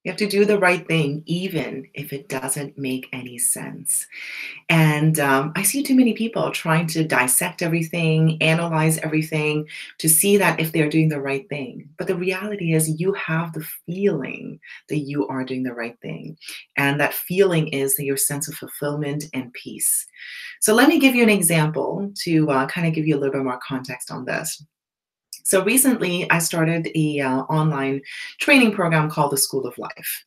You have to do the right thing, even if it doesn't make any sense. And I see too many people trying to dissect everything, analyze everything to see that if they're doing the right thing. But the reality is, you have the feeling that you are doing the right thing. And that feeling is your sense of fulfillment and peace. So let me give you an example to kind of give you a little bit more context on this. So recently, I started a online training program called the School of Life.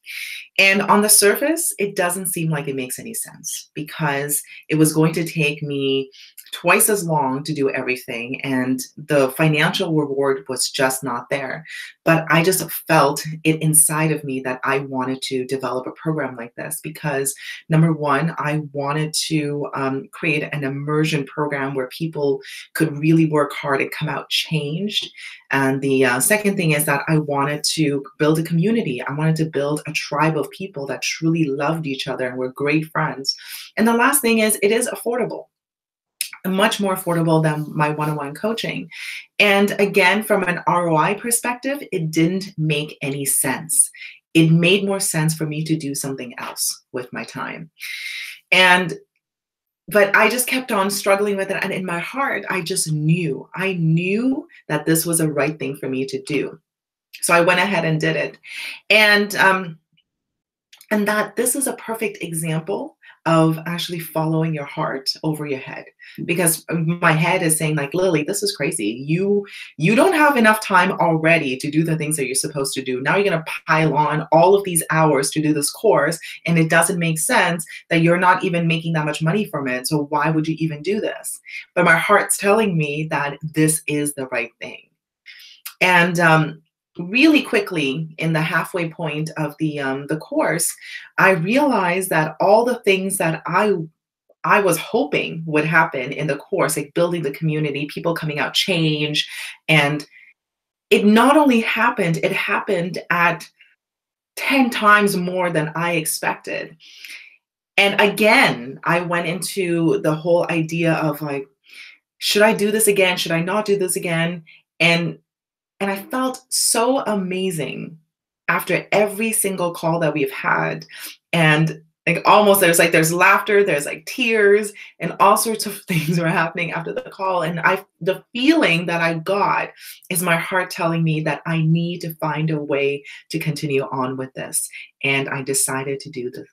And on the surface, it doesn't seem like it makes any sense because it was going to take me twice as long to do everything, and the financial reward was just not there. But I just felt it inside of me that I wanted to develop a program like this because, number one, I wanted to create an immersion program where people could really work hard and come out changed. And the second thing is that I wanted to build a community. I wanted to build a tribe of people that truly loved each other and were great friends. And the last thing is, it is affordable, much more affordable than my one-on-one coaching. And again, from an ROI perspective, it didn't make any sense. It made more sense for me to do something else with my time. But I just kept on struggling with it. And in my heart, I knew that this was a right thing for me to do. So I went ahead and did it. And that this is a perfect example of actually following your heart over your head, because my head is saying like, Lily, this is crazy. You don't have enough time already to do the things that you're supposed to do. Now you're going to pile on all of these hours to do this course, and it doesn't make sense that you're not even making that much money from it. So why would you even do this? But my heart's telling me that this is the right thing. And really quickly, in the halfway point of the course, I realized that all the things that I was hoping would happen in the course, like building the community, people coming out change, and it not only happened, it happened at 10 times more than I expected. And again, I went into the whole idea of like, should I do this again? Should I not do this again? And I felt so amazing after every single call that we've had. And like almost there's laughter, there's like tears, and all sorts of things were happening after the call. And the feeling that I got is my heart telling me that I need to find a way to continue on with this. And I decided to do this.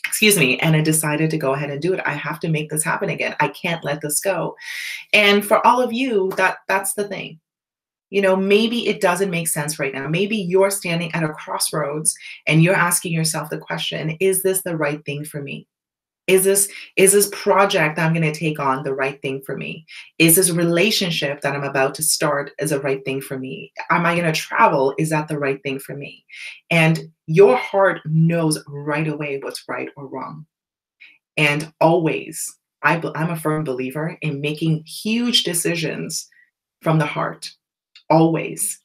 Excuse me. And I decided to go ahead and do it. I have to make this happen again. I can't let this go. And for all of you, that's the thing. You know, maybe it doesn't make sense right now. Maybe you're standing at a crossroads and you're asking yourself the question, is this the right thing for me? Is this project that I'm going to take on the right thing for me? Is this relationship that I'm about to start is the right thing for me? Am I going to travel? Is that the right thing for me? And your heart knows right away what's right or wrong. And always, I'm a firm believer in making huge decisions from the heart. Always.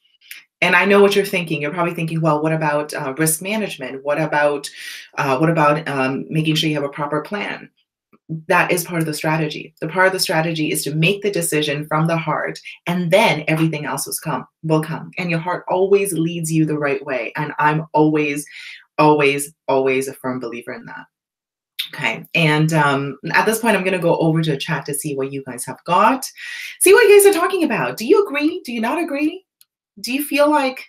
And I know what you're thinking. You're probably thinking, well, what about risk management? What about making sure you have a proper plan? That is part of the strategy. The part of the strategy is to make the decision from the heart, and then everything else will come. And your heart always leads you the right way. And I'm always, always, always a firm believer in that. Okay, and at this point, I'm going to go over to chat to see what you guys have got. See what you guys are talking about. Do you agree? Do you not agree? Do you feel like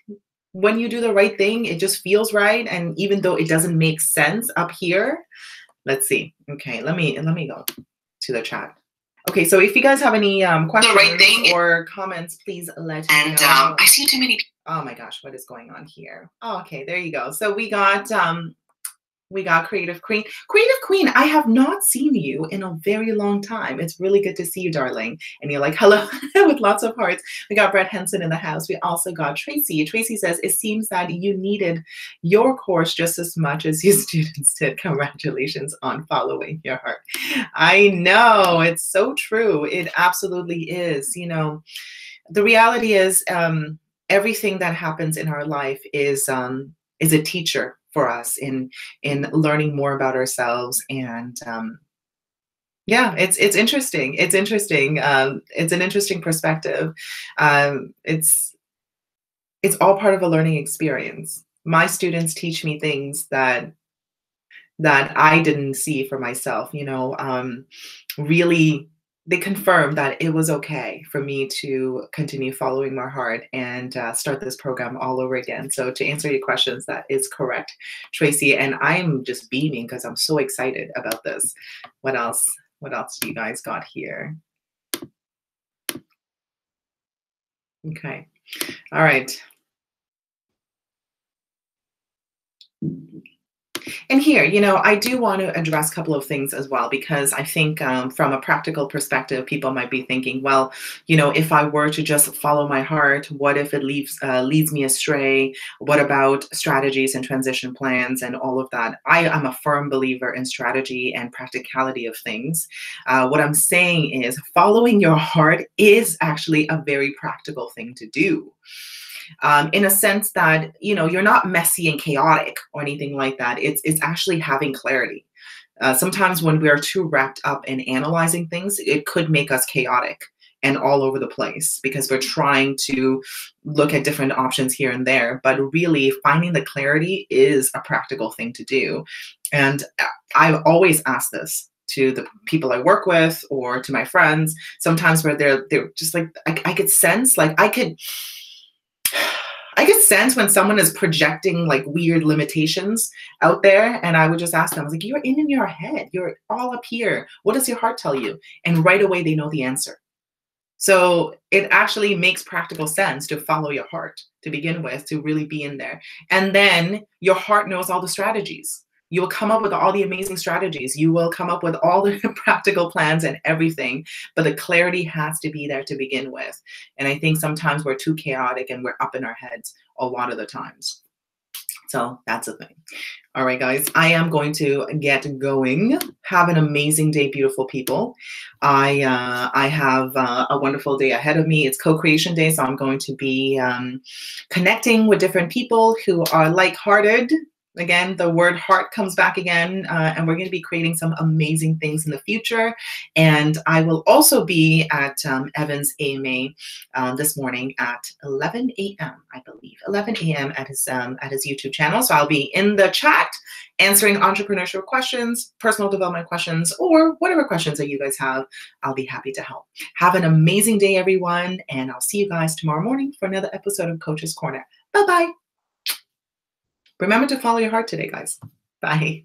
when you do the right thing, it just feels right? And even though it doesn't make sense up here, let's see. Okay, let me go to the chat. Okay, so if you guys have any questions or comments, please let me know. I see too many. Oh my gosh, what is going on here? Oh, okay, there you go. So we got Creative Queen. Creative Queen, I have not seen you in a very long time. It's really good to see you, darling. And you're like, hello, with lots of hearts. We got Brett Henson in the house. We also got Tracy. Tracy says, it seems that you needed your course just as much as your students did. Congratulations on following your heart. I know, it's so true. It absolutely is. You know, the reality is everything that happens in our life is a teacher for us in learning more about ourselves. And yeah, it's interesting. It's interesting. It's an interesting perspective. It's all part of a learning experience. my students teach me things that I didn't see for myself, really they confirmed that it was okay for me to continue following my heart and start this program all over again. So to answer your questions, that is correct, Tracy. And I'm just beaming because I'm so excited about this. What else? What else do you guys got here? Okay. All right. And here, I do want to address a couple of things as well, because I think from a practical perspective, people might be thinking, well, if I were to just follow my heart, what if it leads me astray? What about strategies and transition plans and all of that? I am a firm believer in strategy and practicality of things. What I'm saying is following your heart is actually a very practical thing to do. In a sense that you're not messy and chaotic or anything like that. It's actually having clarity. Sometimes when we're too wrapped up in analyzing things, it could make us chaotic and all over the place because we're trying to look at different options here and there. But really, finding the clarity is a practical thing to do. And I've always asked this to the people I work with or to my friends. Sometimes where they're just like, I could sense, like I could sense when someone is projecting like weird limitations out there. And I would just ask them, I was like, you're in your head. You're all up here. What does your heart tell you? And right away, they know the answer. So it actually makes practical sense to follow your heart to begin with, to really be in there. And then your heart knows all the strategies. You will come up with all the amazing strategies. You will come up with all the practical plans and everything, but the clarity has to be there to begin with. And I think sometimes we're too chaotic and we're up in our heads a lot of the times. So that's the thing. All right, guys, I am going to get going. Have an amazing day, beautiful people. I have a wonderful day ahead of me. It's co-creation day, so I'm going to be connecting with different people who are like-hearted. Again, the word heart comes back again, and we're going to be creating some amazing things in the future. And I will also be at Evan's AMA this morning at 11 a.m., I believe, 11 a.m. at his YouTube channel. So I'll be in the chat answering entrepreneurship questions, personal development questions, or whatever questions that you guys have. I'll be happy to help. Have an amazing day, everyone, and I'll see you guys tomorrow morning for another episode of Coach's Corner. Bye-bye. Remember to follow your heart today, guys. Bye.